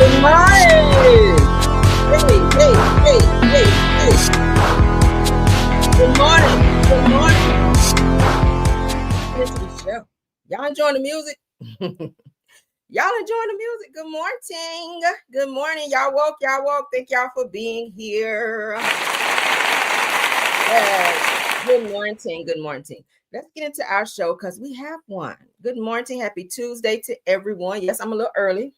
Good morning. Hey. Good morning. Good morning. Listen to the show. Y'all enjoying the music? Y'all enjoying the music? Good morning. Good morning. Y'all woke. Thank y'all for being here. Yes. Good morning. Let's get into our show because we have one. Good morning. Happy Tuesday to everyone. Yes, I'm a little early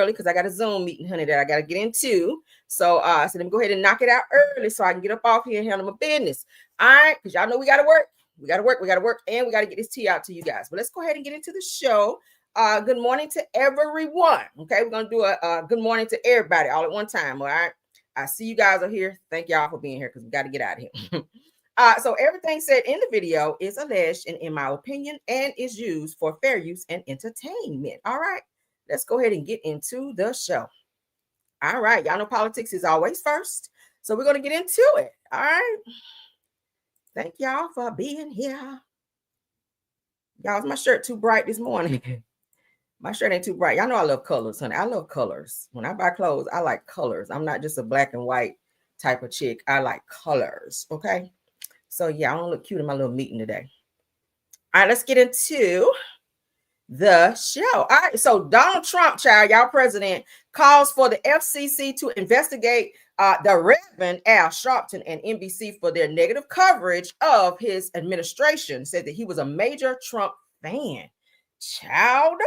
because I got a Zoom meeting, honey, that I got to get into. So let me go ahead and knock it out early so I can get up off here and handle my business. All right, because y'all know we got to work. We got to work, and we got to get this tea out to you guys. But let's go ahead and get into the show. Good morning to everyone. Okay, we're going to do a good morning to everybody all at one time, all right? I see you guys are here. Thank y'all for being here because we got to get out of here. So everything said in the video is alleged and in my opinion and is used for fair use and entertainment. All right, let's go ahead and get into the show. All right, y'all know politics is always first. So we're going to get into it. All right. Thank y'all for being here. Y'all, is my shirt too bright this morning? My shirt ain't too bright. Y'all know I love colors, honey. I love colors. When I buy clothes, I like colors. I'm not just a black and white type of chick. I like colors, okay? So, yeah, I don't look cute in my little meeting today. All right, let's get into the show. All right, so Donald Trump, child, y'all president, calls for the FCC to investigate the Reverend Al Sharpton and NBC for their negative coverage of his administration. Said that he was a major Trump fan. Child.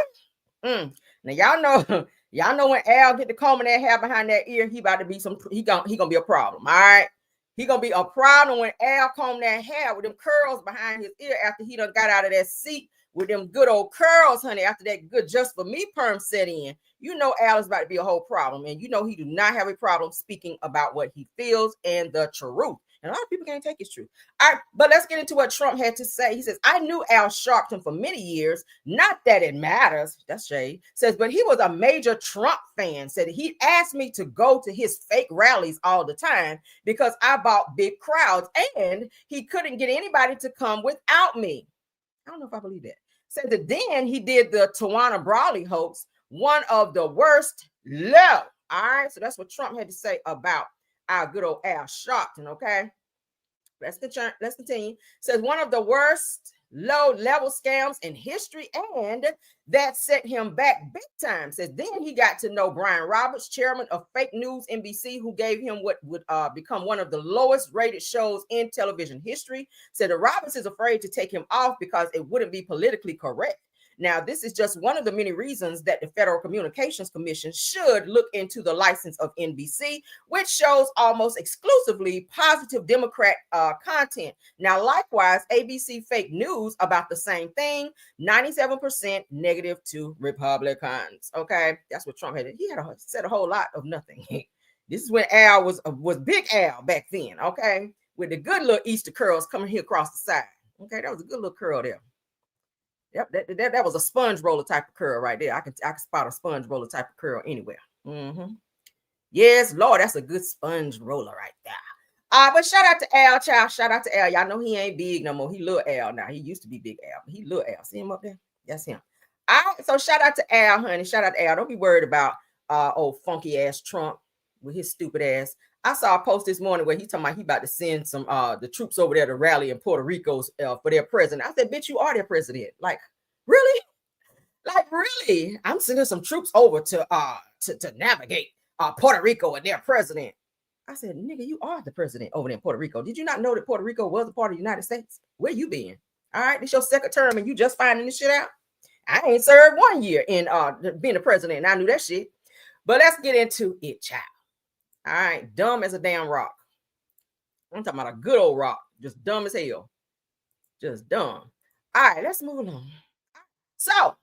Now y'all know when Al get the comb in that hair behind that ear, he about to be he gonna be a problem. All right, he gonna be a problem when Al comb that hair with them curls behind his ear after he done got out of that seat with them good old curls, honey. After that good just for me perm set in, you know Al is about to be a whole problem, and you know he do not have a problem speaking about what he feels and the truth. And a lot of people can't take his truth. All right, but let's get into what Trump had to say. He says, I knew Al Sharpton for many years. Not that it matters. That's shade. Says, but he was a major Trump fan. Said he asked me to go to his fake rallies all the time because I bought big crowds and he couldn't get anybody to come without me. I don't know if I believe that. Said that then he did the Tawana Brawley hoax, one of the worst low. All right, so that's what Trump had to say about our good old Al Sharpton, okay? Let's continue. Says one of the worst low-level scams in history, and that set him back big time. Says then he got to know Brian Roberts, chairman of Fake News NBC, who gave him what would become one of the lowest-rated shows in television history. Said that Roberts is afraid to take him off because it wouldn't be politically correct. Now, this is just one of the many reasons that the Federal Communications Commission should look into the license of NBC, which shows almost exclusively positive Democrat content. Now, likewise, ABC Fake News about the same thing, 97% negative to Republicans. Okay, that's what Trump had. He had said a whole lot of nothing. This is when Al was Big Al back then, okay, with the good little Easter curls coming here across the side. Okay, that was a good little curl there. Yep, that was a sponge roller type of curl right there. I can spot a sponge roller type of curl anywhere. Yes, Lord, that's a good sponge roller right there. But shout out to Al, child. Shout out to Al. Y'all know he ain't big no more. He little Al now. He used to be Big Al, but he little Al. See him up there? That's him. All right, so shout out to Al, honey. Shout out to Al. Don't be worried about old funky ass Trump with his stupid ass. I saw a post this morning where he talking about he about to send some the troops over there to rally in Puerto Rico for their president. I said, bitch, you are their president. Like, really? Like, really? I'm sending some troops over to navigate Puerto Rico and their president. I said, nigga, you are the president over there in Puerto Rico. Did you not know that Puerto Rico was a part of the United States? Where you been? All right, this your second term and you just finding this shit out? I ain't served 1 year in being the president and I knew that shit. But let's get into it, child. All right, dumb as a damn rock. I'm talking about a good old rock, just dumb as hell. Just dumb. All right, let's move on. So,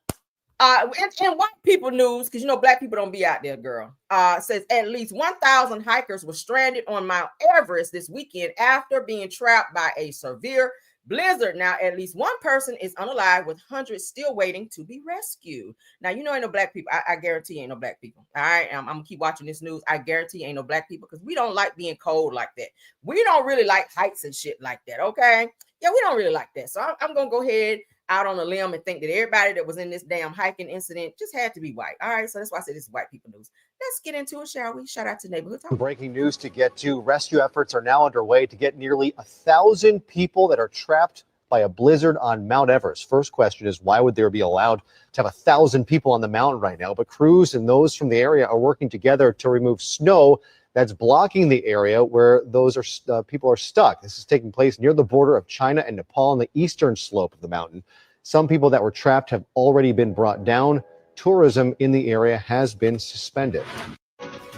in white people news, because you know black people don't be out there, girl. Says at least 1,000 hikers were stranded on Mount Everest this weekend after being trapped by a severe blizzard. Now, at least one person is unalive, with hundreds still waiting to be rescued. Now, you know, ain't no black people. I guarantee ain't no black people. All right, I'm gonna keep watching this news. I guarantee ain't no black people because we don't like being cold like that. We don't really like heights and shit like that. Okay, yeah, we don't really like that. So I'm gonna go ahead. out on a limb and think that everybody that was in this damn hiking incident just had to be white. All right, so that's why I said this is white people news. Let's get into it, shall we? Shout out to Neighborhood Talk. Breaking news to get to. Rescue efforts are now underway to get nearly 1,000 people that are trapped by a blizzard on Mount Everest. First question is, why would there be allowed to have 1,000 people on the mountain right now? But crews and those from the area are working together to remove snow that's blocking the area where those people are stuck. This is taking place near the border of China and Nepal on the eastern slope of the mountain. Some people that were trapped have already been brought down. Tourism in the area has been suspended.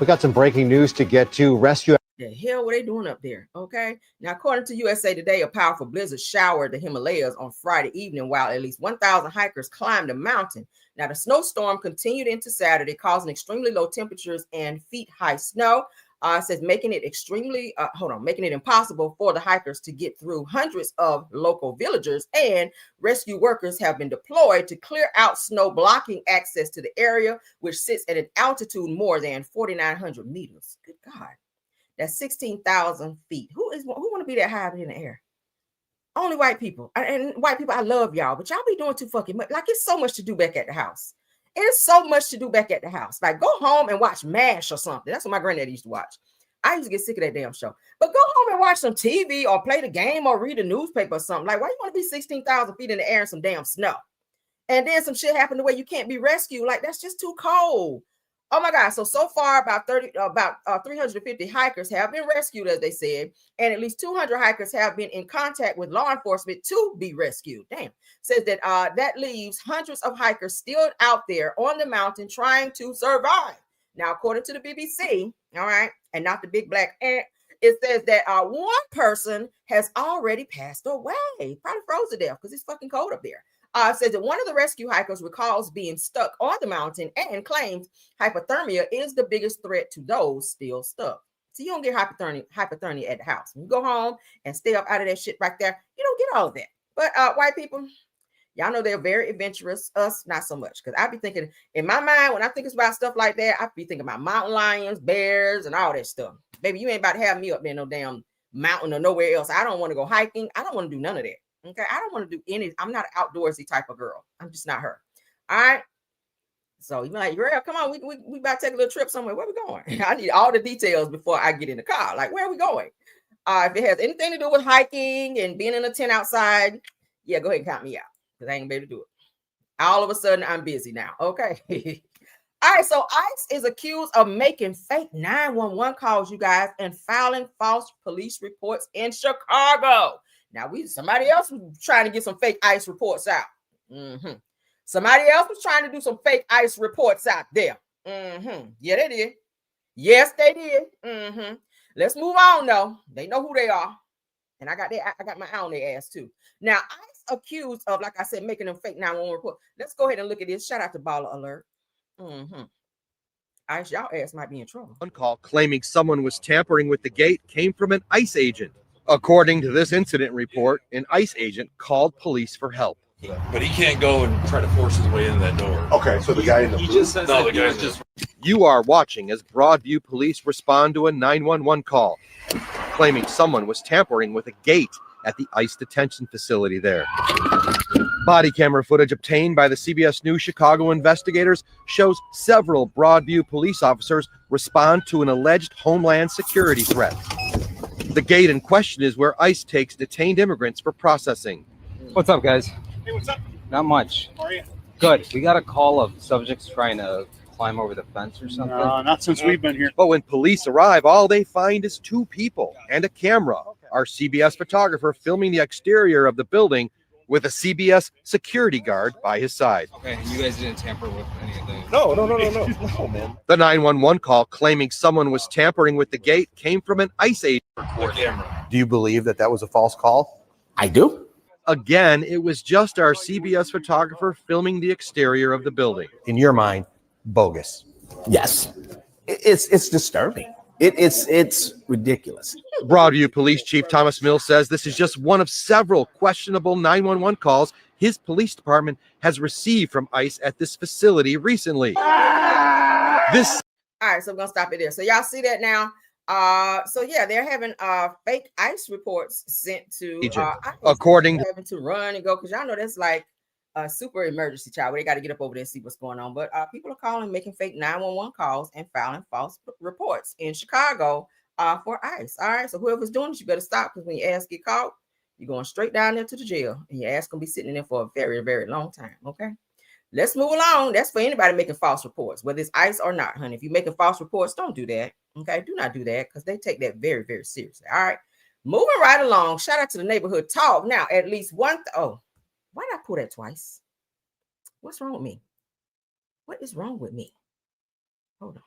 We got some breaking news to get to. Rescue. The hell were they doing up there? Okay. Now, according to USA Today, a powerful blizzard showered the Himalayas on Friday evening while at least 1,000 hikers climbed the mountain. Now, the snowstorm continued into Saturday, causing extremely low temperatures and feet-high snow. It says making it impossible for the hikers to get through. Hundreds of local villagers and rescue workers have been deployed to clear out snow blocking access to the area, which sits at an altitude more than 4,900 meters. Good God. That's 16,000 feet. Who want to be that high in the air? Only white people. And white people, I love y'all, but y'all be doing too fucking much. Like, it's so much to do back at the house. It is so much to do back at the house. Like, go home and watch MASH or something. That's what my granddad used to watch. I used to get sick of that damn show. But go home and watch some TV or play the game or read a newspaper or something. Like, why you want to be 16,000 feet in the air in some damn snow? And then some shit happened the way you can't be rescued. Like, that's just too cold. Oh my God. So far about 350 hikers have been rescued, as they said, and at least 200 hikers have been in contact with law enforcement to be rescued. Damn. Says that that leaves hundreds of hikers still out there on the mountain trying to survive. Now, according to the BBC, all right, and not the big black ant, it says that one person has already passed away, probably froze to death because it's fucking cold up there. Says that one of the rescue hikers recalls being stuck on the mountain and claims hypothermia is the biggest threat to those still stuck. So you don't get hypothermia at the house. When you go home and stay up out of that shit right there, you don't get all of that. But white people, y'all know they're very adventurous. Us, not so much. Because I be thinking, in my mind, when I think about stuff like that, I be thinking about mountain lions, bears, and all that stuff. Baby, you ain't about to have me up there in no damn mountain or nowhere else. I don't want to go hiking. I don't want to do none of that. Okay, I don't want to do any. I'm not an outdoorsy type of girl. I'm just not her. All right. So you're like, girl, come on, we about to take a little trip somewhere. Where we going? I need all the details before I get in the car. Like, where are we going? If it has anything to do with hiking and being in a tent outside, yeah, go ahead and count me out because I ain't gonna be able to do it. All of a sudden, I'm busy now. Okay. All right. So ICE is accused of making fake 911 calls, you guys, and filing false police reports in Chicago. Now, somebody else was trying to get some fake ICE reports out. Somebody else was trying to do some fake ICE reports out there. Yeah, they did. Yes, they did. Let's move on, though. They know who they are. And I got my eye on their ass, too. Now, ICE accused of, like I said, making them fake 911 report. Let's go ahead and look at this. Shout out to Baller Alert. ICE, y'all ass might be in trouble. One call claiming someone was tampering with the gate came from an ICE agent. According to this incident report, an ICE agent called police for help. But he can't go and try to force his way in that door. Okay, so the guy in the blue? No, the guy's just... You are watching as Broadview police respond to a 911 call, claiming someone was tampering with a gate at the ICE detention facility there. Body camera footage obtained by the CBS News Chicago investigators shows several Broadview police officers respond to an alleged homeland security threat. The gate in question is where ICE takes detained immigrants for processing. What's up, guys? Hey, what's up? Not much. How are you? Good. We got a call of subjects trying to climb over the fence or something. Not since we've been here. But when police arrive, all they find is two people and a camera. Our CBS photographer filming the exterior of the building with a CBS security guard by his side. Okay, you guys didn't tamper with any of the... No, man. The 911 call claiming someone was tampering with the gate came from an ICE agent. Do you believe that was a false call? I do. Again, it was just our CBS photographer filming the exterior of the building. In your mind, bogus. Yes. It's disturbing. It's ridiculous. Broadview Police Chief Thomas Mills says this is just one of several questionable 911 calls his police department has received from ICE at this facility recently. All right, so I'm gonna stop it there. So y'all see that now. So yeah, they're having fake ICE reports sent to ICE. According to having to run and go, because y'all know that's like a super emergency, child. They got to get up over there and see what's going on. But people are calling, making fake 911 calls and filing false reports in Chicago for ICE. All right. So whoever's doing this, you better stop, because when your ass get caught, you're going straight down there to the jail, and your ass gonna be sitting in there for a very, very long time. Okay. Let's move along. That's for anybody making false reports, whether it's ICE or not, honey. If you're making false reports, don't do that. Okay. Do not do that, because they take that very, very seriously. All right. Moving right along. Shout out to the neighborhood talk. Now, at least one. Why did I pull that twice? What's wrong with me? What is wrong with me? Hold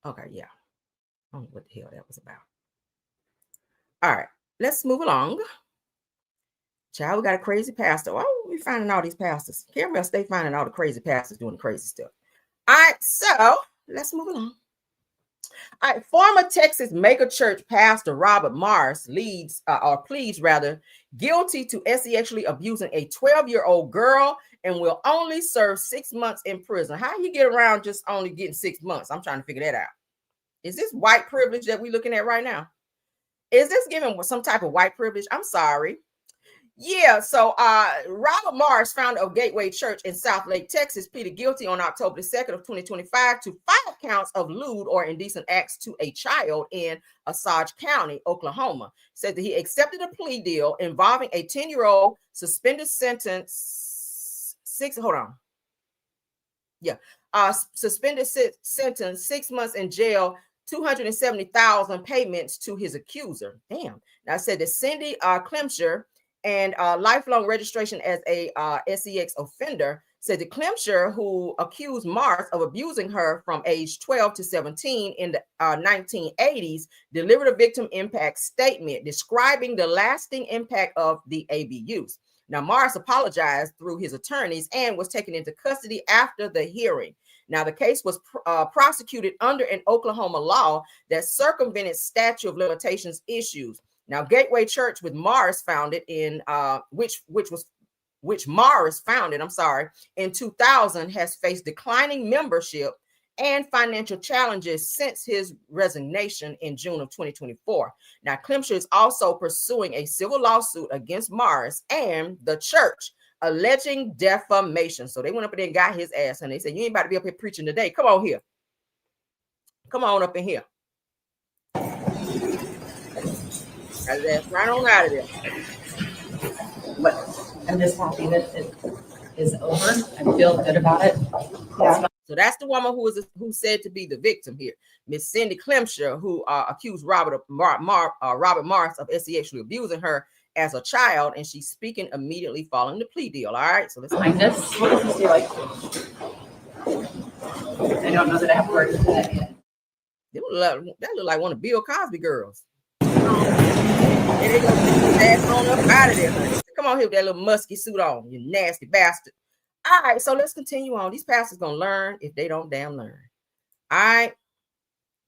on. Okay, yeah. I don't know what the hell that was about. All right, let's move along. Child, we got a crazy pastor. Why are we finding all these pastors? Caramel, stay finding all the crazy pastors doing the crazy stuff. All right, so let's move along. All right, former Texas mega church pastor Robert Morris pleads guilty to sexually abusing a 12-year-old girl and will only serve 6 months in prison. How you get around just only getting 6 months? I'm trying to figure that out. Is this white privilege that we're looking at right now? Is this giving some type of white privilege? I'm sorry. Yeah, so Robert Morris, founder of Gateway Church in South Lake, Texas, pleaded guilty on October 2nd of 2025 to 5 counts of lewd or indecent acts to a child in Osage County, Oklahoma. Said that he accepted a plea deal involving a 10-year-old suspended sentence, suspended sentence, 6 months in jail, $270,000 payments to his accuser. Damn. Now, I said that Cindy Clemsher and lifelong registration as a sex offender, said that Clemsher, who accused Morris of abusing her from age 12 to 17 in the 1980s, delivered a victim impact statement describing the lasting impact of the abuse. Now, Morris apologized through his attorneys and was taken into custody after the hearing. Now, the case was prosecuted under an Oklahoma law that circumvented statute of limitations issues. Now, Gateway Church, with Morris founded in which Morris founded, in 2000, has faced declining membership and financial challenges since his resignation in June of 2024. Now, Clemsher is also pursuing a civil lawsuit against Morris and the church, alleging defamation. So they went up there and got his ass, and they said, "You ain't about to be up here preaching today. Come on here. Come on up in here." That's right on out of there. But I'm just happy that it is over. I feel good about it. Yeah. So that's the woman who's said to be the victim here, Miss Cindy Clemsher, who accused Robert Morris of sexually abusing her as a child, and she's speaking immediately following the plea deal. All right, so let's find this. What does this do like? I don't know that I have words for that yet. That look like one of Bill Cosby girls. And they gonna get his ass on up out of there. Come on here with that little musky suit on, you nasty bastard. All right, so let's continue on. These pastors gonna learn if they don't damn learn. All right,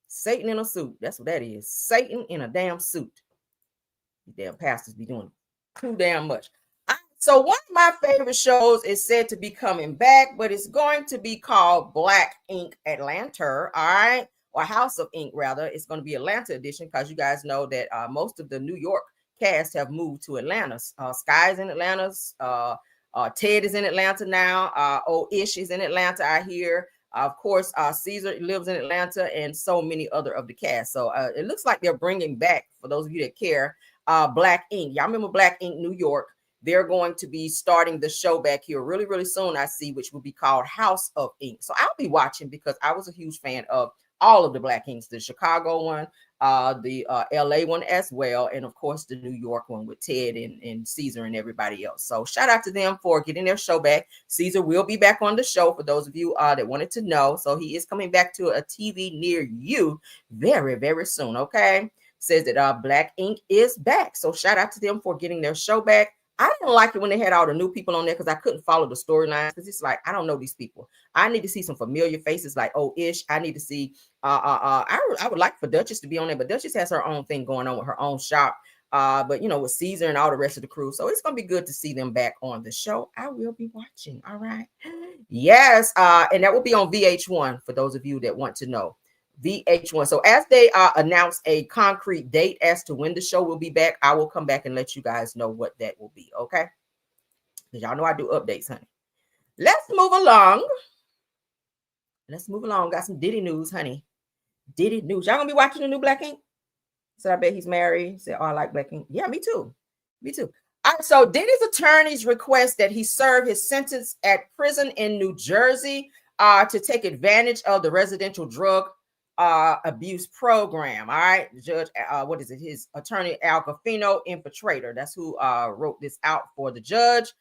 Satan in a suit. That's what that is. Satan in a damn suit. These damn pastors be doing too damn much. So one of my favorite shows is said to be coming back, but it's going to be called Black Ink Atlanta. All right. Or House of Ink, rather. It's going to be Atlanta edition, because you guys know that most of the New York cast have moved to Atlanta. Sky's in Atlanta. Ted is in Atlanta now. Ish is in Atlanta, I hear. Of course, Caesar lives in Atlanta, and so many other of the cast. So it looks like they're bringing back, for those of you that care, Black Ink. Y'all remember Black Ink New York? They're going to be starting the show back here really, really soon, I see, which will be called House of Ink. So I'll be watching, because I was a huge fan of all of the Black Inks, the Chicago one, the LA one as well, and of course the New York one with Ted and Caesar and everybody else. So shout out to them for getting their show back. Caesar will be back on the show, for those of you that wanted to know. So he is coming back to a TV near you very, very soon. Okay, says that Black Ink is back. So shout out to them for getting their show back. I didn't like it when they had all the new people on there, because I couldn't follow the storylines, because it's like, I don't know these people. I need to see some familiar faces like Ish. I need to see I would like for Duchess to be on there, but Duchess has her own thing going on with her own shop. But you know, with Caesar and all the rest of the crew. So it's gonna be good to see them back on the show. I will be watching. All right. Yes, and that will be on VH1 for those of you that want to know. VH1. So as they announce a concrete date as to when the show will be back, I will come back and let you guys know what that will be. Okay, because y'all know I do updates, honey. Let's move along. Got some Diddy news, honey. Diddy news. Y'all gonna be watching the new Black Ink? So I bet he's married. Said, oh, I like Black Ink. Yeah, me too. All right, so Diddy's attorneys request that he serve his sentence at prison in New Jersey to take advantage of the residential drug abuse program. All right, Judge, what is it? His attorney, Al Gafino, infiltrator. That's who wrote this out for the judge.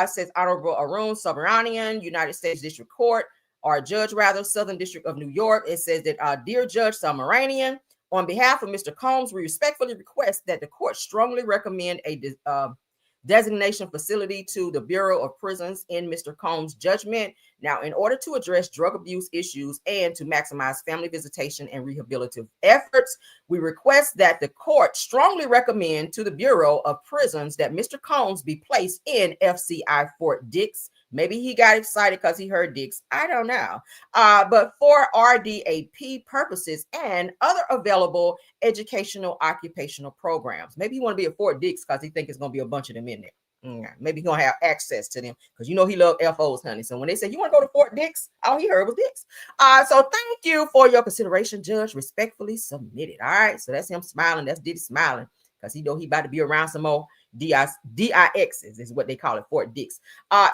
Says Honorable Arun Subramanian, United States District Court, or Judge rather, Southern District of New York. It says that, Dear Judge Subramanian, on behalf of Mr. Combs, we respectfully request that the court strongly recommend a designation facility to the Bureau of Prisons in Mr. Combs' judgment. Now, in order to address drug abuse issues and to maximize family visitation and rehabilitative efforts, we request that the court strongly recommend to the Bureau of Prisons that Mr. Combs be placed in FCI Fort Dix. Maybe he got excited because he heard Dix. I don't know. But for RDAP purposes and other available educational occupational programs. Maybe you want to be at Fort Dix because he thinks it's going to be a bunch of them in there. Maybe he's going to have access to them because you know he loves FOs, honey. So when they say you want to go to Fort Dix, all he heard was Dix. So thank you for your consideration, Judge. Respectfully submitted. All right. So that's him smiling. That's Diddy smiling because he know he about to be around some more DIXs is what they call it, Fort Dix.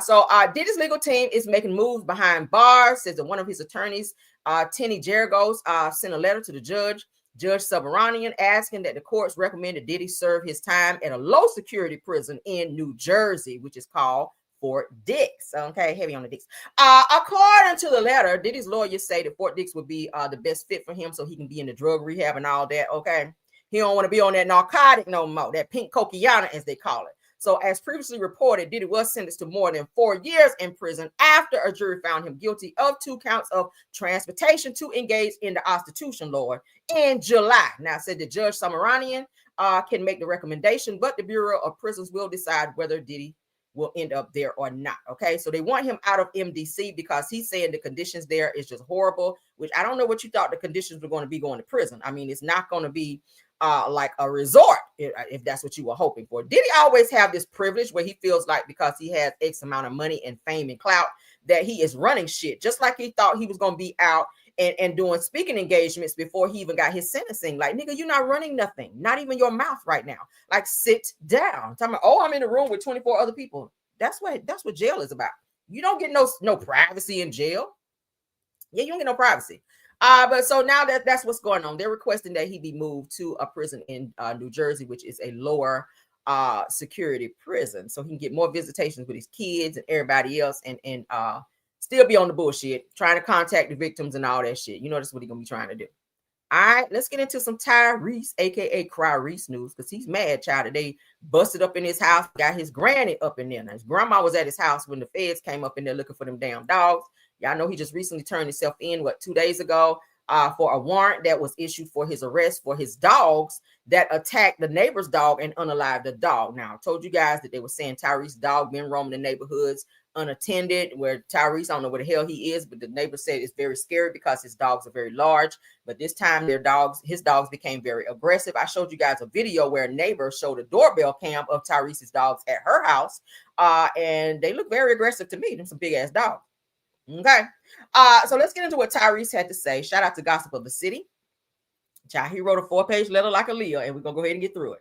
So Diddy's legal team is making moves behind bars. Says that one of his attorneys, Tenny Geragos, sent a letter to the judge, Judge Subramanian, asking that the courts recommend that Diddy serve his time at a low security prison in New Jersey, which is called Fort Dix. Okay, heavy on the Dix. According to the letter, Diddy's lawyers say that Fort Dix would be the best fit for him so he can be in the drug rehab and all that. Okay. He don't want to be on that narcotic no more, that pink coquiana, as they call it. So as previously reported, Diddy was sentenced to more than 4 years in prison after a jury found him guilty of 2 counts of transportation to engage in the prostitution, Lord, in July. Now, said the Judge Subramanian can make the recommendation, but the Bureau of Prisons will decide whether Diddy will end up there or not. Okay, so they want him out of MDC because he's saying the conditions there is just horrible, which I don't know what you thought the conditions were going to be going to prison. I mean, it's not going to be like a resort, if that's what you were hoping for. Did he always have this privilege where he feels like because he has X amount of money and fame and clout that he is running shit, just like he thought he was going to be out and doing speaking engagements before he even got his sentencing? Like, nigga, you're not running nothing, not even your mouth right now. Like, sit down. Talking about, oh, I'm in the room with 24 other people. That's what jail is about. You don't get no privacy in jail. Yeah, you don't get no privacy. But so now that's what's going on. They're requesting that he be moved to a prison in New Jersey, which is a lower security prison, so he can get more visitations with his kids and everybody else, and still be on the bullshit, trying to contact the victims and all that shit. You know, that's what he's gonna be trying to do. All right, let's get into some Tyrese, aka Cry-Reese news, because he's mad, child, that they busted up in his house, got his granny up in there. Now, his grandma was at his house when the feds came up in there looking for them damn dogs. Y'all know he just recently turned himself in, 2 days ago, for a warrant that was issued for his arrest for his dogs that attacked the neighbor's dog and unalived the dog. Now, I told you guys that they were saying Tyrese's dog been roaming the neighborhoods unattended, where Tyrese, I don't know where the hell he is, but the neighbor said it's very scary because his dogs are very large. But this time his dogs became very aggressive. I showed you guys a video where a neighbor showed a doorbell cam of Tyrese's dogs at her house, and they look very aggressive to me. Them some big ass dogs. Okay, so let's get into what Tyrese had to say. Shout out to Gossip of the City. Child, he wrote a 4-page letter like a Leo, and we're gonna go ahead and get through it.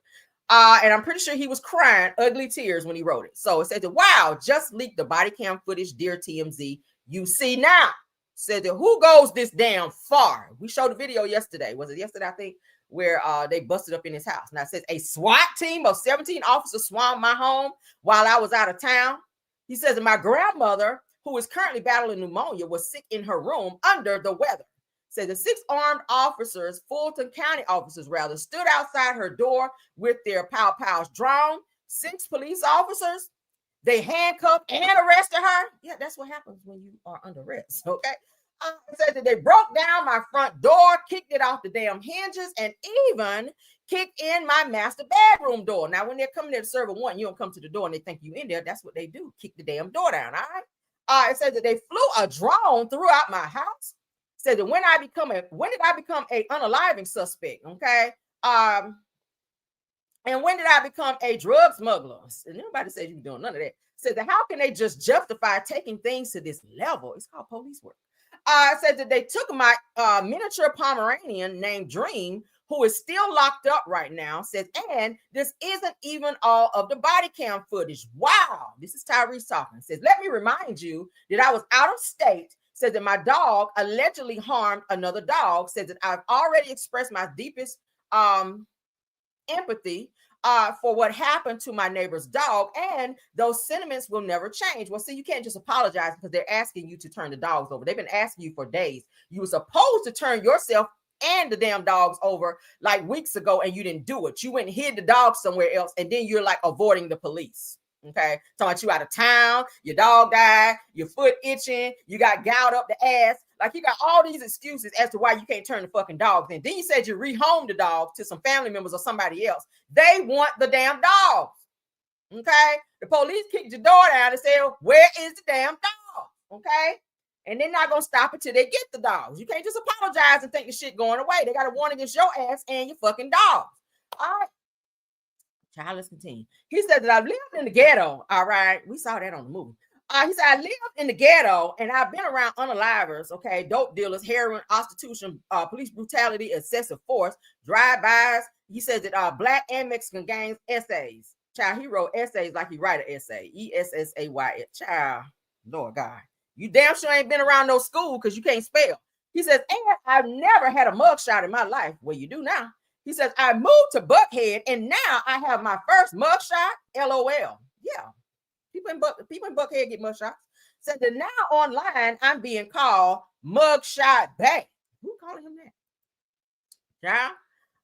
And I'm pretty sure he was crying ugly tears when he wrote it. So it said, wow, just leaked the body cam footage, dear TMZ. You see now. Said that, who goes this damn far? We showed a video yesterday. Was it yesterday, I think, where they busted up in his house. Now it says a SWAT team of 17 officers swarmed my home while I was out of town. He says that my grandmother, who is currently battling pneumonia, was sick in her room under the weather. Said the 6 armed officers, Fulton County officers rather, stood outside her door with their pow-pows drawn. 6 police officers, they handcuffed and arrested her. Yeah, that's what happens when you are under arrest, okay? Said that they broke down my front door, kicked it off the damn hinges, and even kicked in my master bedroom door. Now, when they're coming there to serve a warrant, you don't come to the door and they think you in there. That's what they do, kick the damn door down, all right? It says that they flew a drone throughout my house. Said that when did I become a unaliving suspect? Okay. And when did I become a drug smuggler? And nobody said you were doing none of that. Said that how can they just justify taking things to this level? It's called police work. Said that they took my miniature Pomeranian named Dream, who is still locked up right now. Says, and this isn't even all of the body cam footage. Wow. This is Tyrese talking. Says, let me remind you that I was out of state. Says that my dog allegedly harmed another dog. Says that I've already expressed my deepest empathy for what happened to my neighbor's dog, and those sentiments will never change. Well, see, you can't just apologize because they're asking you to turn the dogs over. They've been asking you for days. You were supposed to turn yourself and the damn dogs over like weeks ago, and you didn't do it. You went and hid the dogs somewhere else, and then you're like avoiding the police. Okay, talking about you out of town, your dog died, your foot itching, you got gouged up the ass. Like, you got all these excuses as to why you can't turn the fucking dogs in. Then you said you rehomed the dog to some family members or somebody else. They want the damn dogs. Okay, the police kicked your door down and said, where is the damn dog? Okay, and they're not gonna stop until they get the dogs. You can't just apologize and think the shit going away. They got a warrant against your ass and your fucking dogs. All right. Child, let's continue. He said that I lived in the ghetto. All right. We saw that on the movie. He said, I lived in the ghetto and I've been around unalivers, okay, dope dealers, heroin, prostitution, police brutality, excessive force, drive-bys. He says that Black and Mexican gangs, essays. Child, he wrote essays like he write an essay. ESSAY. Child, Lord God. You damn sure ain't been around no school because you can't spell. He says, and I've never had a mugshot in my life. Well, you do now. He says, I moved to Buckhead and now I have my first mugshot. LOL. Yeah. People in Buckhead get mugshots. Said that now online I'm being called Mugshot Bay. Who calling him that?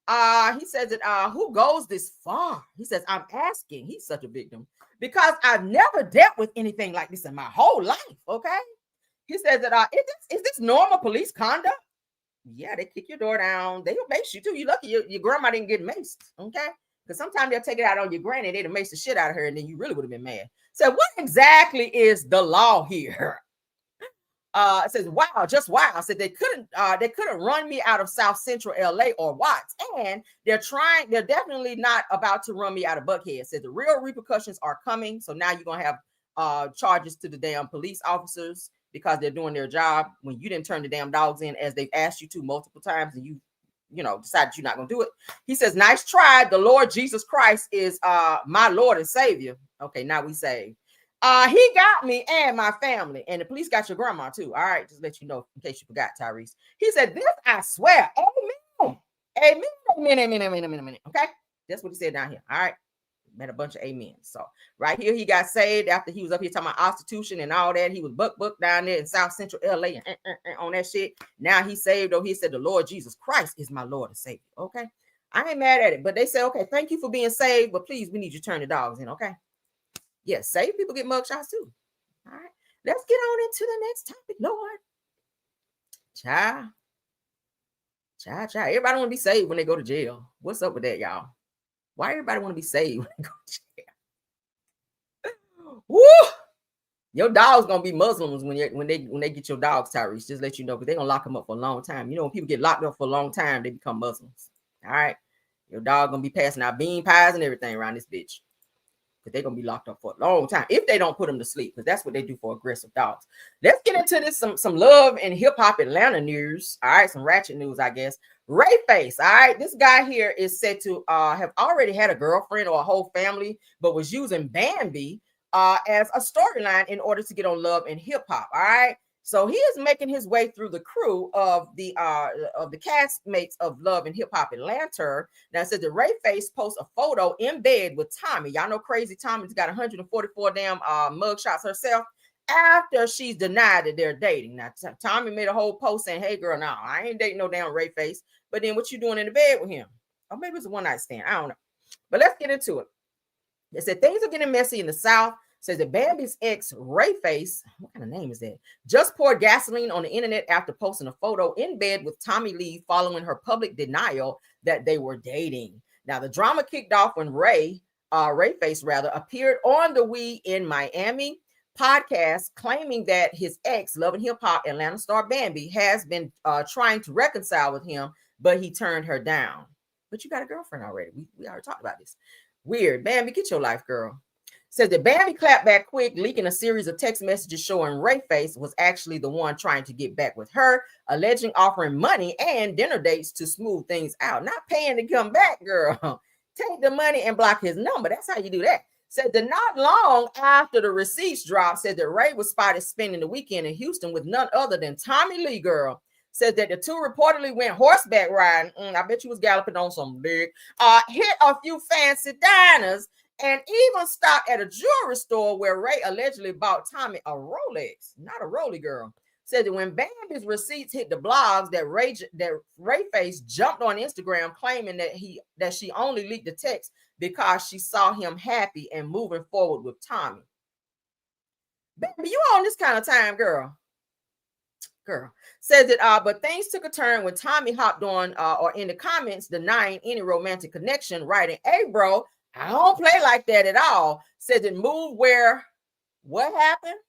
Yeah. He says that who goes this far? He says, I'm asking. He's such a victim because I've never dealt with anything like this in my whole life. Okay. He says that is this normal police conduct? Yeah, they kick your door down. They'll mace you too. You lucky your grandma didn't get maced. Okay. Because sometimes they'll take it out on your granny. They'd have maced the shit out of her, and then you really would have been mad. So what exactly is the law here? It says, wow, just wow. Said they couldn't run me out of South Central LA or Watts. And they're definitely not about to run me out of Buckhead. Said the real repercussions are coming. So now you're gonna have charges to the damn police officers because they're doing their job when you didn't turn the damn dogs in as they've asked you to multiple times, and you decided you're not gonna do it. He says, nice try. The Lord Jesus Christ is my Lord and Savior. Okay, now we saved. He got me and my family, and the police got your grandma too. All right, just let you know in case you forgot, Tyrese. He said, this I swear. Amen. Amen. Amen. Amen. Amen. Amen. Amen. Okay, that's what he said down here. All right. Met a bunch of amen. So right here, he got saved after he was up here talking about prostitution and all that. He was buck down there in South Central LA and on that shit. Now he's saved. He said, the Lord Jesus Christ is my Lord and Savior. Okay. I ain't mad at it, but they say, okay, thank you for being saved, but please, we need you to turn the dogs in. Okay. Yes, saved people get mugshots too. All right. Let's get on into the next topic, Lord. Child. Everybody want to be saved when they go to jail. What's up with that, y'all? Why everybody want to be saved when they go to jail? Woo! Your dog's gonna be Muslims when they get your dogs, Tyrese. Just let you know, because they're gonna lock them up for a long time. You know, when people get locked up for a long time, they become Muslims. All right. Your dog gonna be passing out bean pies and everything around this bitch. Because they're gonna be locked up for a long time if they don't put them to sleep, because that's what they do for aggressive dogs. Let's get into this some love and hip-hop Atlanta news. All right, some ratchet news, I guess. Ray Face, all right, this guy here is said to have already had a girlfriend or a whole family, but was using Bambi as a storyline in order to get on Love and Hip Hop. All right, so he is making his way through the crew of the castmates of Love and Hip Hop Atlanta. Now it says the Ray Face posts a photo in bed with Tommy. Y'all know Crazy Tommy's got 144 damn mugshots herself after she's denied that they're dating. Now Tommy made a whole post saying, hey girl, no, I ain't dating no damn Ray Face. But then what you doing in the bed with him? Or maybe it's a one-night stand. I don't know. But let's get into it. They said things are getting messy in the South. Says that Bambi's ex, Ray Face, what kind of name is that? Just poured gasoline on the internet after posting a photo in bed with Tommy Lee following her public denial that they were dating. Now, the drama kicked off when Ray Face appeared on The We in Miami, podcast claiming that his ex, Love and Hip Hop Atlanta star Bambi, has been trying to reconcile with him, but he turned her down. But you got a girlfriend already. We already talked about this. Weird. Bambi, get your life, girl. Says that Bambi clapped back quick, leaking a series of text messages showing Rayface was actually the one trying to get back with her, alleging offering money and dinner dates to smooth things out. Not paying to come back, girl. Take the money and block his number. That's how you do that. Said that not long after the receipts dropped, said that Ray was spotted spending the weekend in Houston with none other than Tommy Lee, girl. Said that the two reportedly went horseback riding. I bet you was galloping on some big. Hit a few fancy diners and even stopped at a jewelry store where Ray allegedly bought Tommy a Rolex, not a Rolly, girl. Said that when Bambi's receipts hit the blogs, that Rayface jumped on Instagram claiming that she only leaked the text because she saw him happy and moving forward with Tommy. Bambi, you on this kind of time, girl. Says that but things took a turn when Tommy hopped on or in the comments denying any romantic connection, writing, "Hey bro, I don't play like that at all." Says it moved where what happened?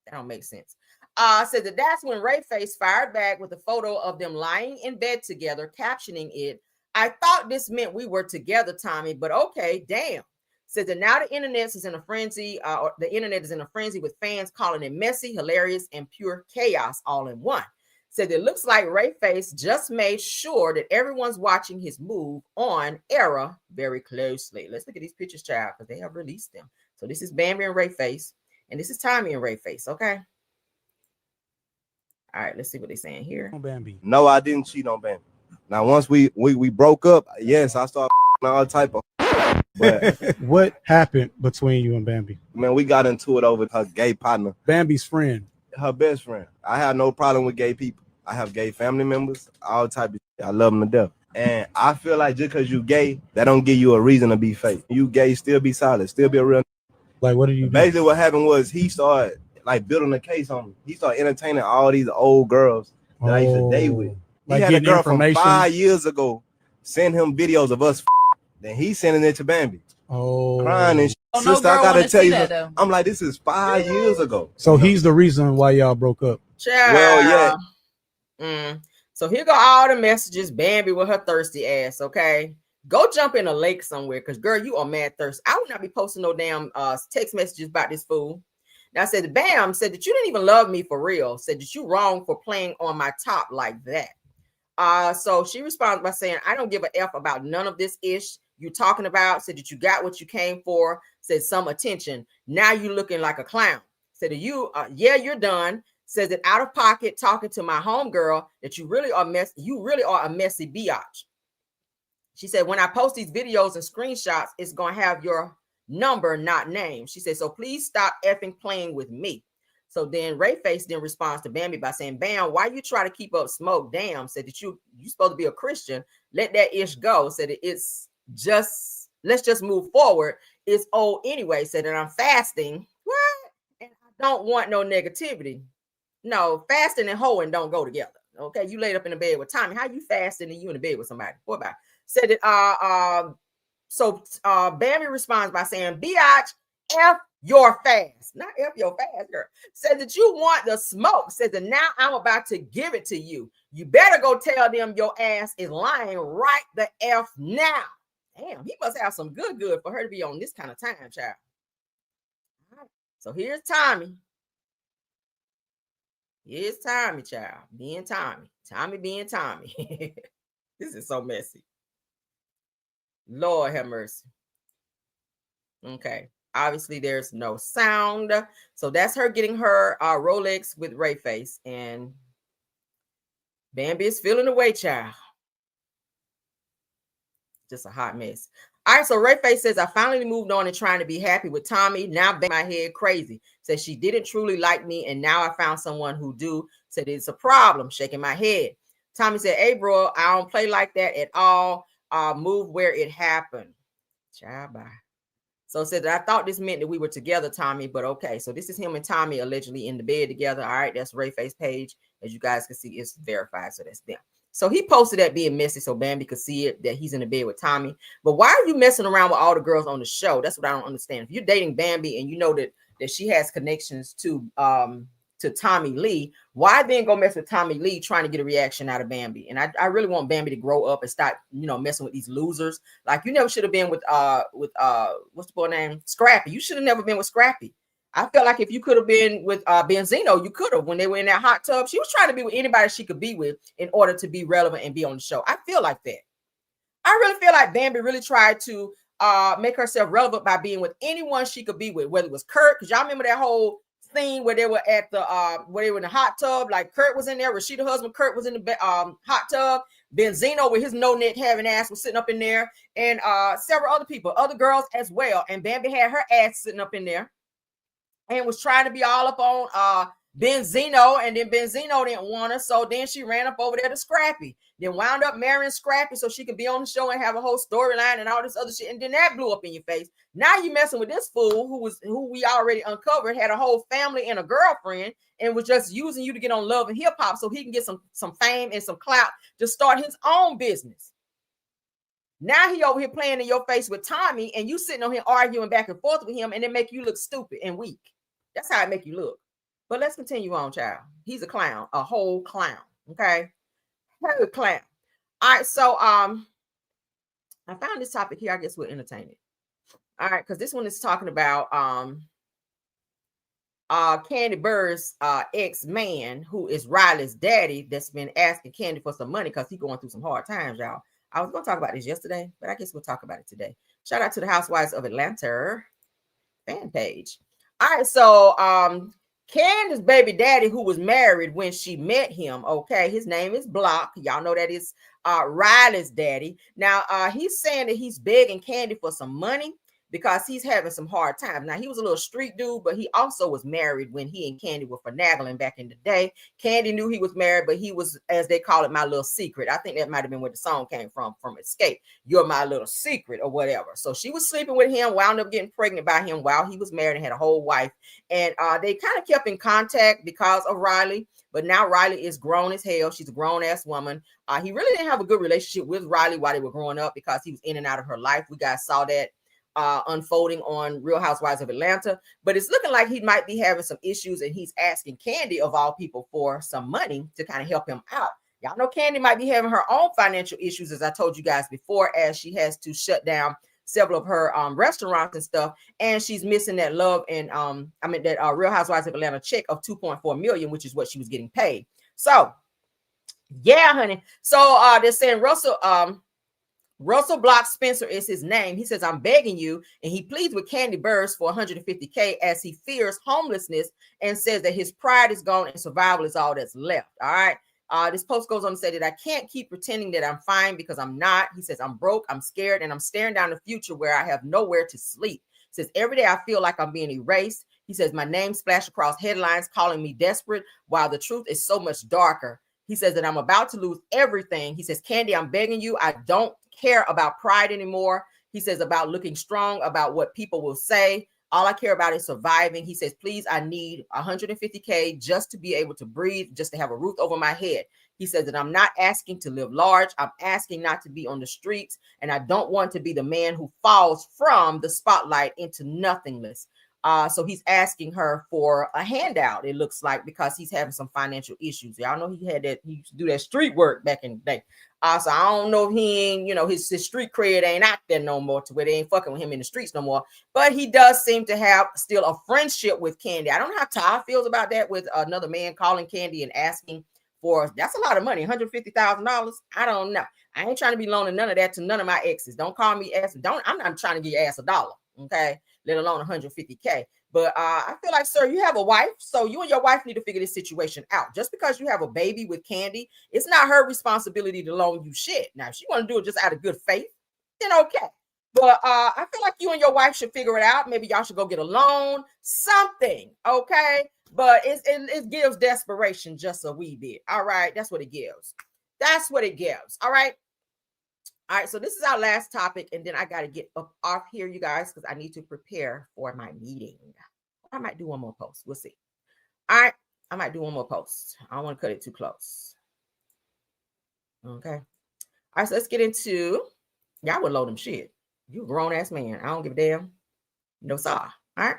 That don't make sense. Said that that's when Rayface fired back with a photo of them lying in bed together, captioning it, "I thought this meant we were together, Tommy, but okay, damn." Said that now the internet is in a frenzy, with fans calling it messy, hilarious, and pure chaos all in one. Said it looks like Rayface just made sure that everyone's watching his move on Era very closely. Let's look at these pictures, child, because they have released them. So this is Bambi and Rayface, and this is Tommy and Rayface, okay? All right, let's see what they're saying here. Bambi. No, I didn't cheat on Bambi. Now, once we broke up, yes, I started all type of. But what happened between you and Bambi? Man, we got into it over her gay partner. Bambi's friend. Her best friend. I have no problem with gay people. I have gay family members, all type of shit. I love them to death. And I feel like just because you gay, that don't give you a reason to be fake. You gay, still be solid, still be a real. Like, what did you do? Basically, what happened was he started like building a case on me. He started entertaining all these old girls that I used to date with. Like he had a girl from 5 years ago send him videos of us. Then he's sending it to Bambi. Crying and shit. Sister, I gotta tell you, I'm like, this is 5 years ago. So he's the reason why y'all broke up. Child. Well, yeah. So here go all the messages. Bambi with her thirsty ass. Okay, go jump in a lake somewhere, because girl, you are mad thirsty. I would not be posting no damn text messages about this fool. Now I said, Bam said that you didn't even love me for real. Said that you wrong for playing on my top like that. So she responds by saying, I don't give a F about none of this ish you talking about. Said that you got what you came for. Said some attention. Now you looking like a clown. Said that you, yeah, you're done. Says that out of pocket talking to my homegirl that you really are a messy biatch. She said, when I post these videos and screenshots, it's gonna have your number, not name. She said, so please stop effing playing with me. So then Rayface then responds to Bambi by saying, Bam, why you try to keep up smoke? Damn, said that you supposed to be a Christian. Let that ish go. Said that it's just, let's just move forward. It's old anyway. Said that I'm fasting. What? And I don't want no negativity. No, fasting and hoeing don't go together. Okay, you laid up in the bed with Tommy. How you fasting and you in the bed with somebody? What about? Said that so Bambi responds by saying, biatch, F your fast. Not F your fast, girl. Said that you want the smoke. Said that now I'm about to give it to you. You better go tell them your ass is lying right the F now. Damn, he must have some good for her to be on this kind of time, child. All right. So here's Tommy. Here's Tommy, child. Being Tommy. Tommy being Tommy. This is so messy. Lord have mercy. Okay. Obviously, there's no sound. So that's her getting her Rolex with Rayface. And Bambi is feeling away, child. Just a hot mess. All right, so Rayface says, I finally moved on and trying to be happy with Tommy. Now my head crazy. Says she didn't truly like me, and now I found someone who do. Said it's a problem. Shaking my head. Tommy said, hey, bro, I don't play like that at all. Move where it happened. Child, bye. So said that I thought this meant that we were together, Tommy, but okay. So this is him and Tommy allegedly in the bed together. All right, that's Rayface page. As you guys can see, it's verified, so that's them. So he posted that being messy so Bambi could see it, that he's in the bed with Tommy. But why are you messing around with all the girls on the show? That's what I don't understand. If you're dating Bambi and you know that that she has connections to Tommy Lee, why then go mess with Tommy Lee trying to get a reaction out of Bambi? And I really want Bambi to grow up and start, messing with these losers. Like, you never should have been with what's the boy name? Scrappy. You should have never been with Scrappy. I felt like if you could have been with Benzino, you could have. When they were in that hot tub, she was trying to be with anybody she could be with in order to be relevant and be on the show. I feel like that. I really feel like Bambi really tried to make herself relevant by being with anyone she could be with, whether it was Kurt, because y'all remember that whole scene where they were at the where they were in the hot tub, like Kurt was in there, Rashida's husband Kurt was in the hot tub, Benzino with his no-neck having ass was sitting up in there, and several other people, other girls as well, and Bambi had her ass sitting up in there and was trying to be all up on Benzino, and then Benzino didn't want her, so then she ran up over there to Scrappy, then wound up marrying Scrappy so she could be on the show and have a whole storyline and all this other shit, and then that blew up in your face. Now you messing with this fool who we already uncovered had a whole family and a girlfriend and was just using you to get on Love and Hip Hop so he can get some fame and some clout to start his own business. Now he over here playing in your face with Tommy, and you sitting on here arguing back and forth with him, and it make you look stupid and weak. That's how it make you look. But let's continue on, child. He's a clown, a whole clown. Okay, a clown. All right, so I found this topic here. I guess we'll entertain it. All right, because this one is talking about Candy Bird's ex-man, who is Riley's daddy, that's been asking Candy for some money because he's going through some hard times, y'all. I was going to talk about this yesterday, but I guess we'll talk about it today. Shout out to the Housewives of Atlanta fan page. All right, so Candy's baby daddy, who was married when she met him, okay, his name is Block. Y'all know that is Riley's daddy. Now, he's saying that he's begging Candy for some money because he's having some hard times. Now, he was a little street dude, but he also was married when he and Candy were finagling back in the day. Candy knew he was married, but he was, as they call it, my little secret. I think that might have been where the song came from Escape. You're my little secret or whatever. So she was sleeping with him, wound up getting pregnant by him while he was married and had a whole wife. And they kind of kept in contact because of Riley. But now Riley is grown as hell. She's a grown-ass woman. He really didn't have a good relationship with Riley while they were growing up because he was in and out of her life. We guys saw that unfolding on Real Housewives of Atlanta, but it's looking like he might be having some issues, and he's asking Candy, of all people, for some money to kind of help him out. Y'all know Candy might be having her own financial issues, as I told you guys before, as she has to shut down several of her restaurants and stuff, and she's missing that Love and that Real Housewives of Atlanta check of $2.4 million, which is what she was getting paid. So yeah, honey. So they're saying Russell Block Spencer is his name. He says, I'm begging you. And he pleads with Candy Burrs for $150K as he fears homelessness and says that his pride is gone and survival is all that's left. All right. This post goes on to say that I can't keep pretending that I'm fine because I'm not. He says, I'm broke, I'm scared, and I'm staring down the future where I have nowhere to sleep. He says, every day I feel like I'm being erased. He says, my name splashed across headlines calling me desperate while the truth is so much darker. He says that I'm about to lose everything. He says, Candy, I'm begging you. I don't care about pride anymore. He says about looking strong, about what people will say. All I care about is surviving. He says, please, I need $150K just to be able to breathe, just to have a roof over my head. He says that I'm not asking to live large. I'm asking not to be on the streets. And I don't want to be the man who falls from the spotlight into nothingness. So he's asking her for a handout, it looks like, because he's having some financial issues. Y'all know he used to do that street work back in the day. So I don't know if he ain't, his street cred ain't out there no more to where they ain't fucking with him in the streets no more. But he does seem to have still a friendship with Candy. I don't know how Ty feels about that, with another man calling Candy and asking for, that's a lot of money, $150,000. I don't know. I ain't trying to be loaning none of that to none of my exes. Don't call me ass. I'm not trying to give your ass $1. Okay, let alone $150K. But I feel like, sir, you have a wife, so you and your wife need to figure this situation out. Just because you have a baby with Candy, it's not her responsibility to loan you shit. Now, if she want to do it just out of good faith, then okay. But I feel like you and your wife should figure it out. Maybe y'all should go get a loan, something, okay? But it gives desperation just a wee bit. All right, that's what it gives. That's what it gives. All right. All right, so this is our last topic, and then I got to get up off here, you guys, because I need to prepare for my meeting. I might do one more post. We'll see. All right, I might do one more post. I don't want to cut it too close. Okay. All right, so let's get into, y'all would load them shit. You a grown-ass man. I don't give a damn. No, sir. All right.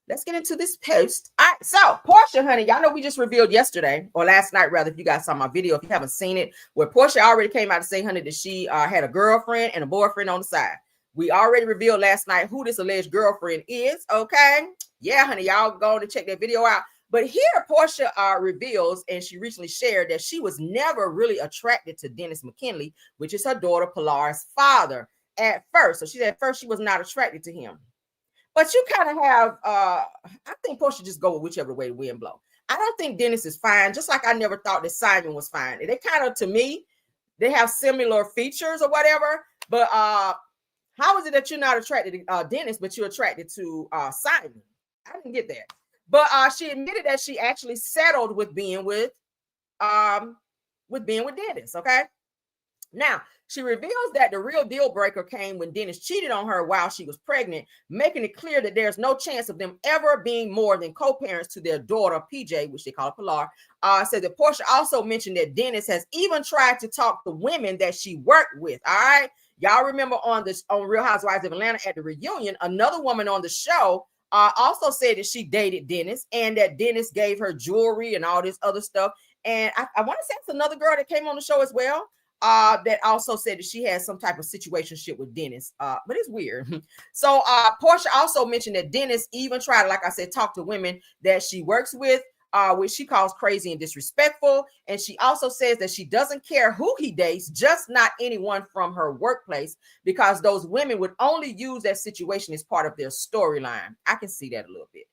let's get into this post. All right, so Portia, honey, y'all know we just revealed yesterday or last night, rather, if you guys saw my video, if you haven't seen it, where Portia already came out to say, honey, that she had a girlfriend and a boyfriend on the side. We already revealed last night who this alleged girlfriend is. Okay, yeah, honey, y'all go to check that video out. But here, Portia reveals, and she recently shared that she was never really attracted to Dennis McKinley, which is her daughter Pilar's father at first. So she said at first she was not attracted to him. But you kind of have, I think Portia just go with whichever way the wind blow. I don't think Dennis is fine, just like I never thought that Simon was fine. They kind of, to me, they have similar features or whatever. But how is it that you're not attracted to Dennis, but you're attracted to Simon? I didn't get that. But she admitted that she actually settled with being with Dennis. Okay. Now, she reveals that the real deal breaker came when Dennis cheated on her while she was pregnant, making it clear that there's no chance of them ever being more than co-parents to their daughter, PJ, which they call Pilar. Said that Portia also mentioned that Dennis has even tried to talk to women that she worked with. All right. Y'all remember on Real Housewives of Atlanta at the reunion, another woman on the show also said that she dated Dennis and that Dennis gave her jewelry and all this other stuff. And I want to say it's another girl that came on the show as well. That also said that she had some type of situationship with Dennis, but it's weird. So Portia also mentioned that Dennis even tried to, like I said, talk to women that she works with, which she calls crazy and disrespectful. And she also says that she doesn't care who he dates, just not anyone from her workplace, because those women would only use that situation as part of their storyline. I can see that a little bit.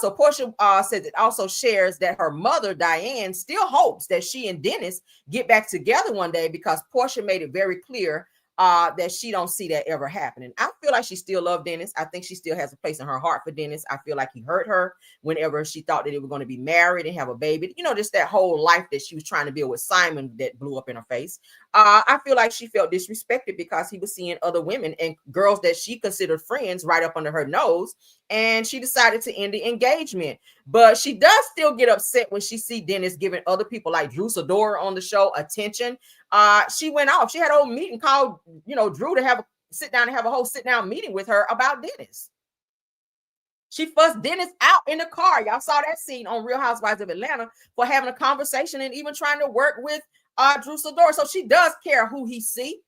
So Portia says it also shares that her mother, Diane, still hopes that she and Dennis get back together one day, because Portia made it very clear that she don't see that ever happening. I feel like she still loves Dennis. I think she still has a place in her heart for Dennis. I feel like he hurt her whenever she thought that they were going to be married and have a baby. You know, just that whole life that she was trying to build with Simon that blew up in her face. I feel like she felt disrespected because he was seeing other women and girls that she considered friends right up under her nose. And she decided to end the engagement. But she does still get upset when she see Dennis giving other people like Drew Sidora on the show attention. She went off. She had a whole meeting called, Drew to have a sit down meeting with her about Dennis. She fussed Dennis out in the car. Y'all saw that scene on Real Housewives of Atlanta for having a conversation and even trying to work with Drew Sidora. So she does care who he see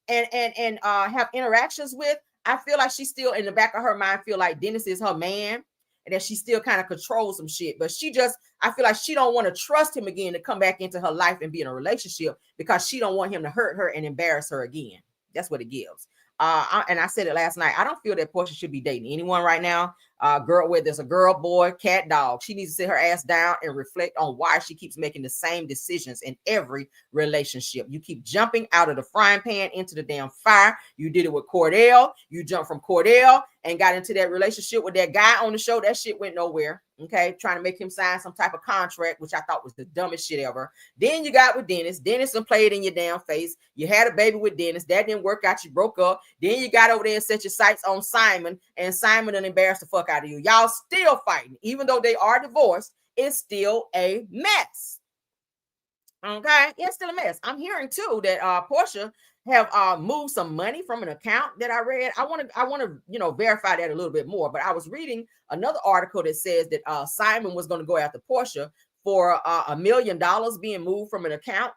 and have interactions with. I feel like she still in the back of her mind feel like Dennis is her man and that she still kind of controls some shit. But I feel like she don't want to trust him again to come back into her life and be in a relationship because she don't want him to hurt her and embarrass her again. That's what it gives. And I said it last night. I don't feel that Portia should be dating anyone right now. Girl, whether it's a girl, boy, cat, dog, she needs to sit her ass down and reflect on why she keeps making the same decisions in every relationship. You keep jumping out of the frying pan into the damn fire. You did it with Cordell. You jumped from Cordell and got into that relationship with that guy on the show. That shit went nowhere. Okay, trying to make him sign some type of contract, which I thought was the dumbest shit ever. Then you got with Dennis. Dennis and played in your damn face. You had a baby with Dennis. That didn't work out. You broke up. Then you got over there and set your sights on Simon, and Simon done embarrassed the fuck out of you. Y'all still fighting. Even though they are divorced, it's still a mess. Okay, it's still a mess. I'm hearing too that Portia have moved some money from an account that I read. I want to verify that a little bit more. But I was reading another article that says that Simon was going to go after Portia for $1 million being moved from an account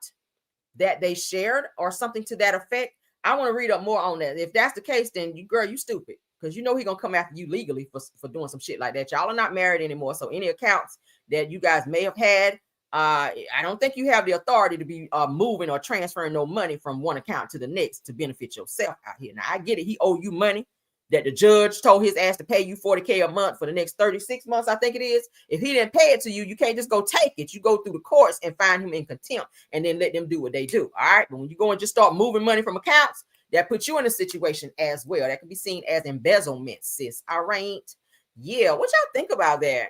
that they shared or something to that effect. I want to read up more on that. If that's the case, then you stupid, because he's gonna come after you legally for doing some shit like that. Y'all are not married anymore, so any accounts that you guys may have had, I don't think you have the authority to be moving or transferring no money from one account to the next to benefit yourself out here. Now I get it, he owe you money that the judge told his ass to pay you $40,000 a month for the next 36 months, I think it is. If he didn't pay it to you, you can't just go take it. You go through the courts and find him in contempt and then let them do what they do. All right. But when you go and just start moving money from accounts, that puts you in a situation as well. That can be seen as embezzlement, sis. All right. Yeah. What y'all think about that?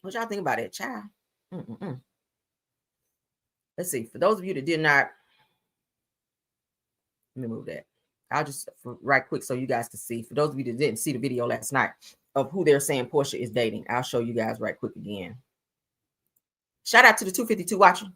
What y'all think about that, child? Let's see. For those of you that did not, let me move that. I'll just right quick so you guys can see. For those of you that didn't see the video last night of who they're saying Portia is dating, I'll show you guys right quick again. Shout out to the 252 watching.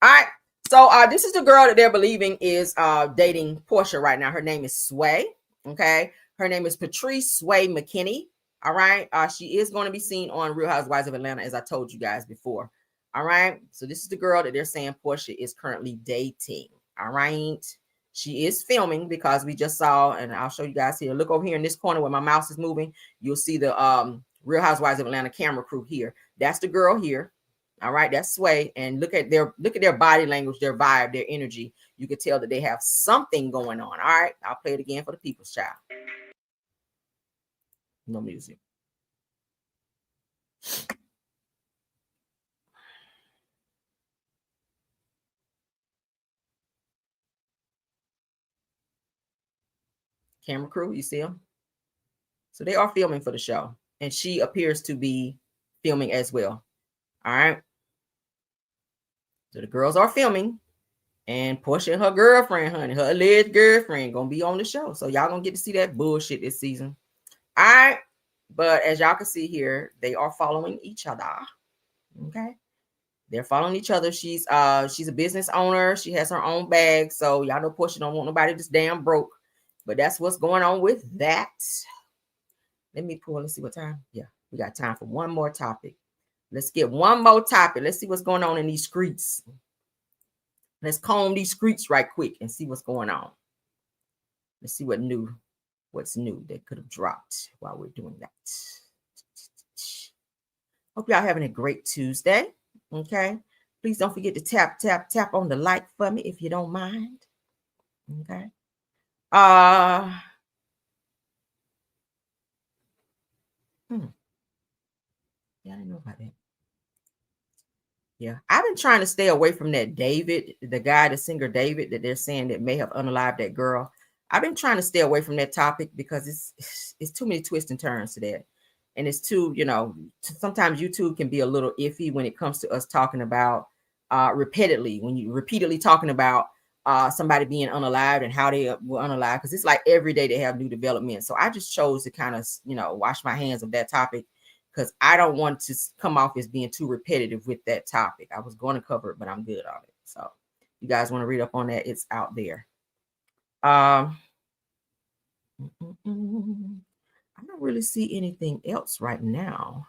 All right. So this is the girl that they're believing is dating Portia right now. Her name is Sway. Okay. Her name is Patrice Sway McKinney. All right. She is going to be seen on Real Housewives of Atlanta, as I told you guys before. All right. So this is the girl that they're saying Portia is currently dating. All right. She is filming because we just saw, and I'll show you guys here. Look over here in this corner where my mouse is moving. You'll see the Real Housewives of Atlanta camera crew here. That's the girl here. All right, that's Sway. And look at their body language, their vibe, their energy. You can tell that they have something going on. All right, I'll play it again for the people's child. No music. Camera crew, you see them? So they are filming for the show. And she appears to be filming as well. All right. So the girls are filming. And Portia and her girlfriend, honey, her alleged girlfriend, gonna be on the show. So y'all gonna get to see that bullshit this season. All right. But as y'all can see here, they are following each other. Okay. They're following each other. She's a business owner. She has her own bag. So y'all know Portia don't want nobody just damn broke. But that's what's going on with that. Let me pull. Let's see what time. Yeah, we got time for one more topic. Let's get one more topic. Let's see what's going on in these streets. Let's comb these streets right quick and see what's going on. Let's see what's new that could have dropped while we're doing that. Hope y'all having a great Tuesday. Okay. Please don't forget to tap on the like for me if you don't mind. Okay. Yeah, I didn't know about that. Yeah, I've been trying to stay away from that David, the guy, the singer David, that they're saying that may have unalived that girl. I've been trying to stay away from that topic because it's too many twists and turns to that. And it's too, sometimes YouTube can be a little iffy when it comes to us talking about repeatedly, when you repeatedly talking about somebody being unalived and how they were unalived, because it's like every day they have new developments. So I just chose to kind of, wash my hands of that topic, because I don't want to come off as being too repetitive with that topic. I was going to cover it, but I'm good on it. So you guys want to read up on that, it's out there. I don't really see anything else right now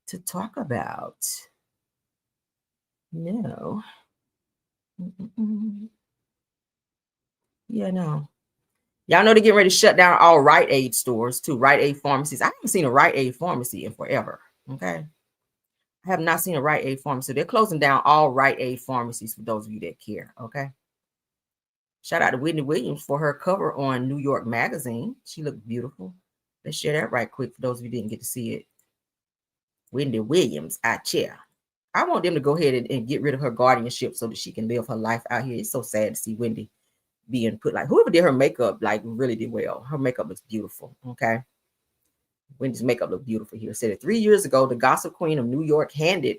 to talk about. No. Yeah, no. Y'all know they're getting ready to shut down all Rite Aid stores too, Rite Aid pharmacies. I haven't seen a Rite Aid pharmacy in forever. Okay. I have not seen a Rite Aid pharmacy. They're closing down all Rite Aid pharmacies for those of you that care. Okay. Shout out to Whitney Williams for her cover on New York Magazine. She looked beautiful. Let's share that right quick for those of you who didn't get to see it. Whitney Williams, I chair. I want them to go ahead and get rid of her guardianship so that she can live her life out here. It's so sad to see Wendy being put, like, whoever did her makeup, like, really did well. Her makeup looks beautiful. Okay. Wendy's makeup looked beautiful here. Said that 3 years ago, the gossip queen of New York handed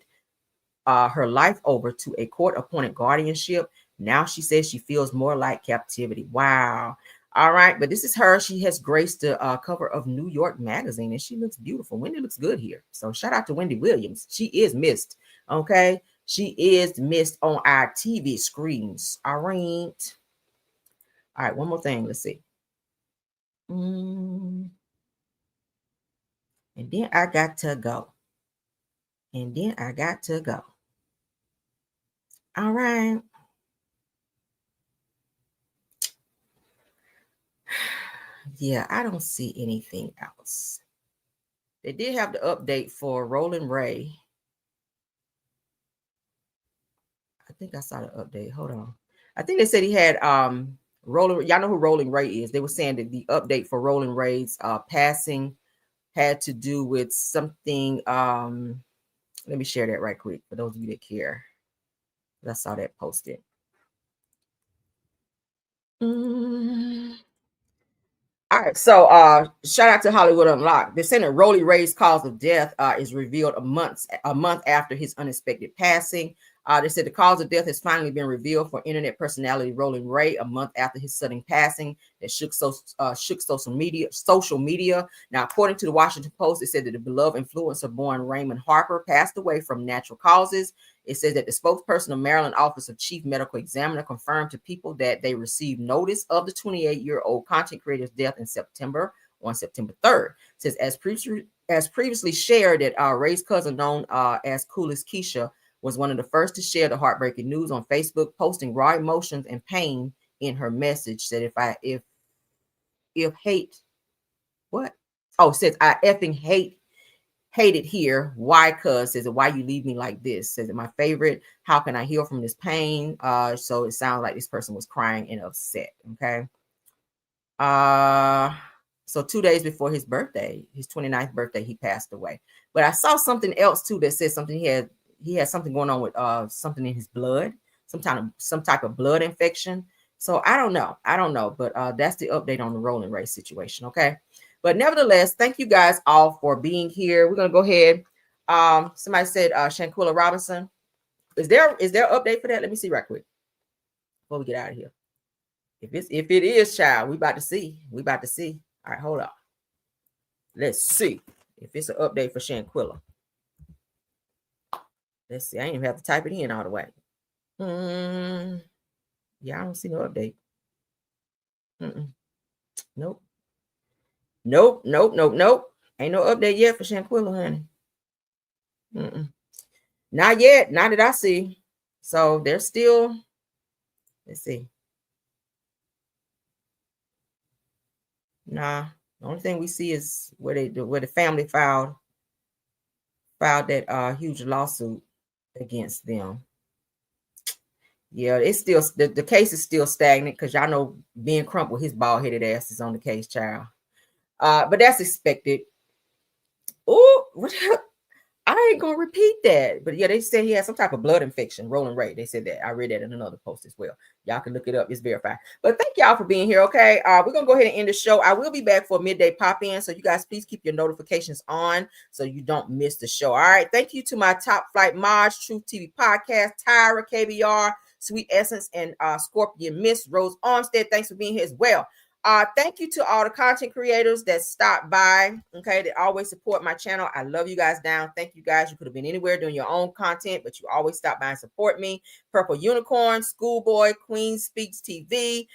her life over to a court-appointed guardianship. Now she says she feels more like captivity. Wow. All right. But this is her. She has graced the cover of New York Magazine, and she looks beautiful. Wendy looks good here. So shout out to Wendy Williams. She is missed. Okay. She is missed on our TV screens. All right. All right. One more thing. Let's see. And then I got to go. All right. Yeah, I don't see anything else. They did have the update for Rolling Ray. I think I saw the update. Hold on. I think they said he had Rolling. Y'all know who Rolling Ray is. They were saying that the update for Rolling Ray's passing had to do with something. Let me share that right quick for those of you that care. I saw that posted. All right, so shout out to Hollywood Unlocked. They're saying that Rolling Ray's cause of death is revealed a month after his unexpected passing. They said the cause of death has finally been revealed for internet personality Rolling Ray a month after his sudden passing that shook social media. Now, according to the Washington Post, it said that the beloved influencer born Raymond Harper passed away from natural causes. It says that the spokesperson of Maryland Office of Chief Medical Examiner confirmed to people that they received notice of the 28-year-old content creator's death in September on September 3rd. It says, as previously shared, that Ray's cousin, known as Coolest Keisha, was one of the first to share the heartbreaking news on Facebook, posting raw emotions and pain in her message. Said, if hate, what? Oh, says, I effing hate it here. Why? Cuz, says, why you leave me like this? Says, my favorite, how can I heal from this pain? So it sounds like this person was crying and upset. Okay. So 2 days before his birthday, his 29th birthday, he passed away. But I saw something else too that said something he had something going on with something in his blood, some type of blood infection. So I don't know, but that's the update on the Rolling Ray situation. Okay. But nevertheless, thank you guys all for being here. We're gonna go ahead. Somebody said Shanquilla Robinson. Is there an update for that? Let me see right quick before we get out of here. If it is, child, we about to see. All right, hold on. Let's see if it's an update for Shanquilla. Let's see. I ain't even have to type it in all the way. Yeah, I don't see no update. Nope. Ain't no update yet for Shanquilla, honey. Not yet. Not that I see. So they're still. Let's see. Nah. The only thing we see is where the family filed that huge lawsuit against them. Yeah, it's still the case is still stagnant because y'all know Ben Crump with his bald-headed ass is on the case, child. But that's expected. Oh, what? I ain't gonna repeat that. But yeah, they said he had some type of blood infection, Rolling Ray. They said that. I read that in another post as well. Y'all can look it up. It's verified. But thank y'all for being here. Okay. We're gonna go ahead and end the show. I will be back for a midday pop-in. So you guys please keep your notifications on so you don't miss the show. All right. Thank you to my top flight mods, Truth TV Podcast, Tyra, KBR, Sweet Essence, and Scorpion Miss Rose Armstead. Thanks for being here as well. Thank you to all the content creators that stopped by, okay, that always support my channel. I love you guys down. Thank you guys. You could have been anywhere doing your own content, but you always stop by and support me. Purple Unicorn, Schoolboy, Queen Speaks TV,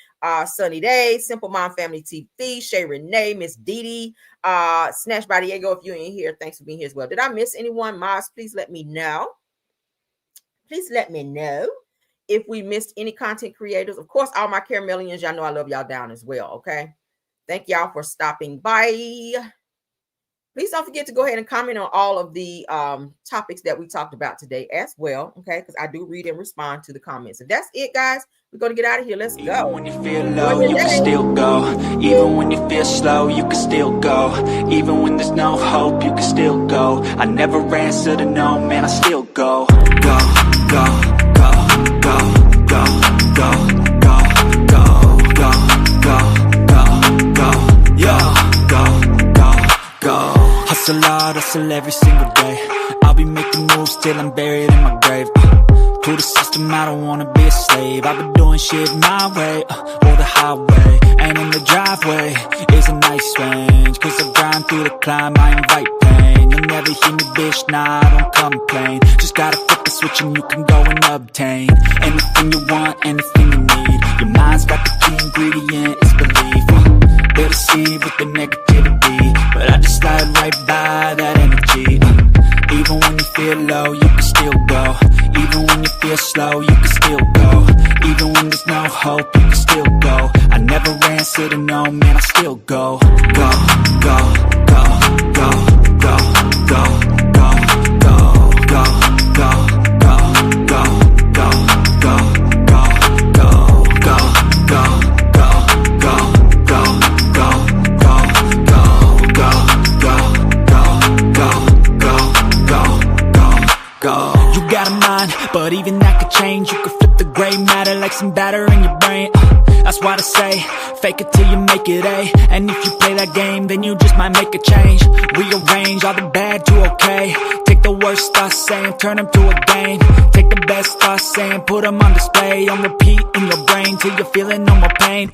Sunny Day, Simple Mom Family TV, Shay Renee, Miss Diddy, Snatch by Diego. If you're in here, thanks for being here as well. Did I miss anyone? Maz, please let me know. Please let me know if we missed any content creators. Of course, all my Caramellians, y'all know I love y'all down as well, okay? Thank y'all for stopping by. Please don't forget to go ahead and comment on all of the topics that we talked about today as well, okay? Because I do read and respond to the comments. If that's it, guys, we're going to get out of here. Let's go. Even when you feel low, you can still go. Even when you feel slow, you can still go. Even when there's no hope, you can still go. I never answer to no, man, I still go. Go, go. Hustle hard, hustle every single day. I'll be making moves till I'm buried in my grave. To the system, I don't wanna be a slave. I've been doing shit my way, or the highway. And in the driveway is a nice range. Cause I grind through the climb, I invite pain. You'll never hear me, bitch, nah, I don't complain. Just gotta flip the switch and you can go and obtain anything you want, anything you need. Your mind's got the key ingredient, it's belief. They'll deceive with the negativity, but I just slide right by that energy. Even when you feel low, you can still go. Even when you feel slow, you can still go. Even when there's no hope, you can still go. I never answer to no, man, I still go. Go, go, go, go, go, go, go, go, go, go, go, go, go, go, go, go, go, go. You got a mind, but even that could change. You could flip the gray matter like some batter in your brain. That's why I say, fake it till you make it A. And if you play that game, then you just might make a change. Rearrange all the bad to okay. Take the worst thoughts saying, turn them to a game. Take the best thoughts saying, put them on display. On repeat in your brain till you're feeling no more pain.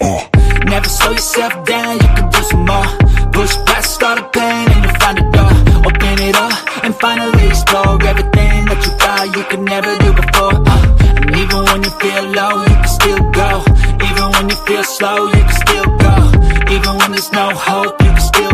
Never slow yourself down, you can do some more. Push past all the pain and you'll find a door. Open it up and finally explore everything that you thought you could never do before. And even when you feel low, you can still go. Even when you feel slow, you can still go. Even when there's no hope, you can still